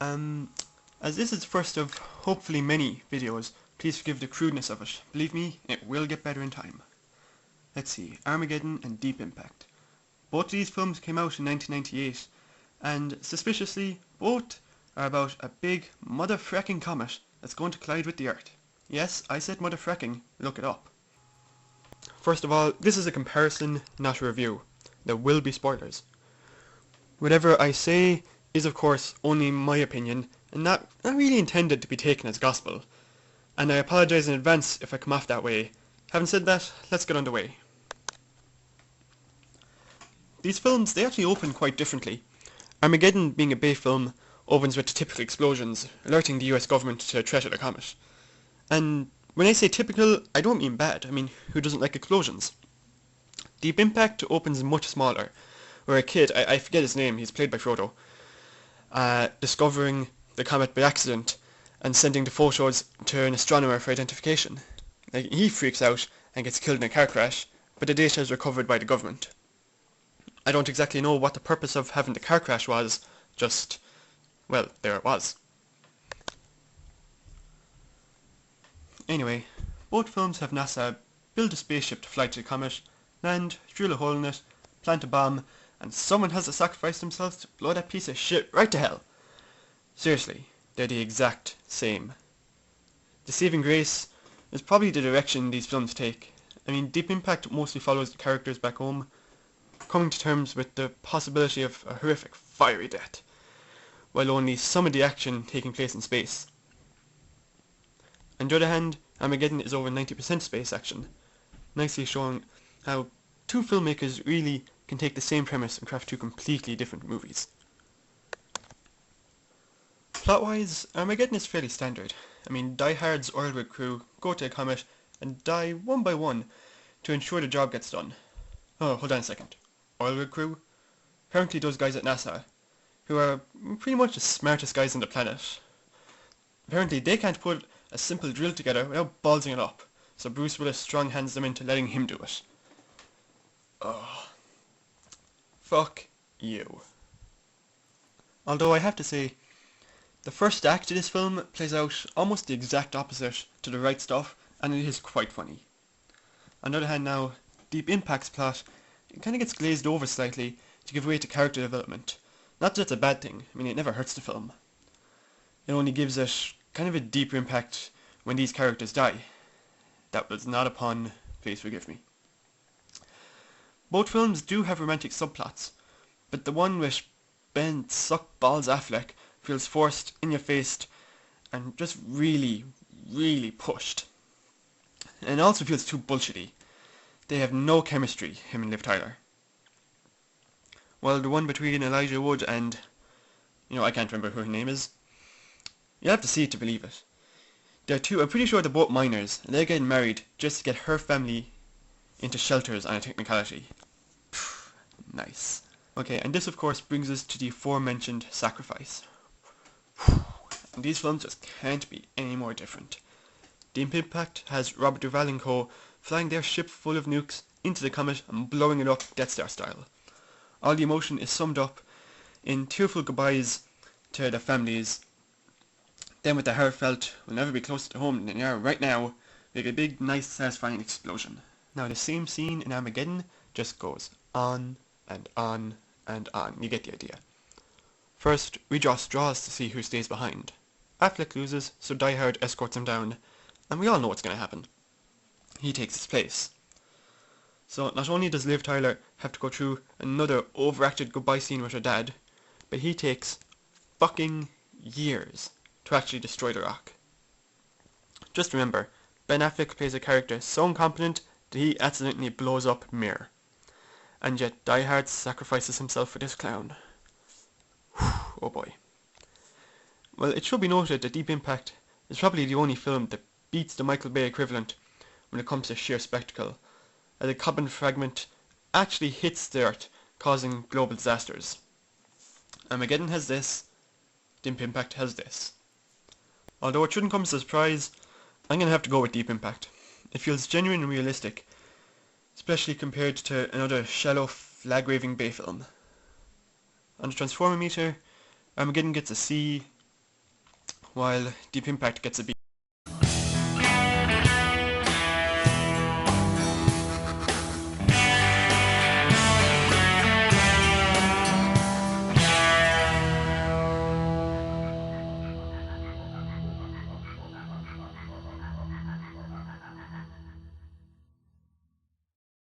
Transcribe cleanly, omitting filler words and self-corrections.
Um, as this is the first of hopefully many videos, please forgive the crudeness of it. Believe me, it will get better in time. Let's see, Armageddon and Deep Impact. Both of these films came out in 1998, and suspiciously, both are about a big mother-fracking comet that's going to collide with the Earth. Yes, I said mother-fracking, look it up. First of all, this is a comparison, not a review. There will be spoilers. Whatever I say is of course only my opinion, and not really intended to be taken as gospel. And I apologise in advance if I come off that way. Having said that, let's get underway. These films, they actually open quite differently. Armageddon, being a Bay film, opens with typical explosions, alerting the US government to a threat of the comet. And when I say typical, I don't mean bad. I mean, who doesn't like explosions? Deep Impact opens much smaller, where a kid, I forget his name, he's played by Frodo, discovering the comet by accident and sending the photos to an astronomer for identification. He freaks out and gets killed in a car crash, but the data is recovered by the government. I don't exactly know what the purpose of having the car crash was, just, well, there it was. Anyway, both films have NASA build a spaceship to fly to the comet, land, drill a hole in it, plant a bomb, and someone has to sacrifice themselves to blow that piece of shit right to hell. Seriously, they're the exact same. The saving grace is probably the direction these films take. I mean, Deep Impact mostly follows the characters back home, coming to terms with the possibility of a horrific, fiery death, while only some of the action taking place in space. On the other hand, Armageddon is over 90% space action, nicely showing how two filmmakers really can take the same premise and craft two completely different movies. Plot-wise, Armageddon is fairly standard. I mean, Die Hard's oil rig crew go to a comet and die one by one to ensure the job gets done. Oh, hold on a second. Oil rig crew? Apparently those guys at NASA, who are pretty much the smartest guys on the planet. Apparently they can't put a simple drill together without ballsing it up, so Bruce Willis strong hands them into letting him do it. Oh. Fuck you. Although I have to say, the first act of this film plays out almost the exact opposite to the right stuff, and it is quite funny. On the other hand now, Deep Impact's plot, it kind of gets glazed over slightly to give way to character development. Not that it's a bad thing, I mean it never hurts the film. It only gives it kind of a deeper impact when these characters die. That was not a pun, please forgive me. Both films do have romantic subplots, but the one with Ben Suckballs Affleck feels forced, in-your-face, and just really, really pushed. And it also feels too bullshitty. They have no chemistry, him and Liv Tyler. While the one between Elijah Wood and, I can't remember who her name is. You'll have to see it to believe it. I'm pretty sure they're both minors, and they're getting married just to get her family into shelters on a technicality. Pfft, nice. Okay, and this of course brings us to the aforementioned sacrifice. And these films just can't be any more different. Deep Impact has Robert Duvall and co. flying their ship full of nukes into the comet and blowing it up Death Star style. All the emotion is summed up in tearful goodbyes to their families. Then with the heartfelt, we'll never be closer to home than we are right now, we get a big, nice, satisfying explosion. Now the same scene in Armageddon just goes on and on and on. You get the idea. First, we draw straws to see who stays behind. Affleck loses, so Die Hard escorts him down, and we all know what's going to happen. He takes his place. So not only does Liv Tyler have to go through another overacted goodbye scene with her dad, but he takes fucking years to actually destroy the rock. Just remember, Ben Affleck plays a character so incompetent that he accidentally blows up Mir. And yet Die Hard sacrifices himself for this clown. Oh boy. Well, it should be noted that Deep Impact is probably the only film that beats the Michael Bay equivalent when it comes to sheer spectacle, as a carbon fragment actually hits the Earth, causing global disasters. Armageddon has this, Deep Impact has this. Although it shouldn't come as a surprise, I'm going to have to go with Deep Impact. It feels genuine and realistic, especially compared to another shallow, flag-waving Bay film. On the Transformer meter, Armageddon gets a C, while Deep Impact gets a B.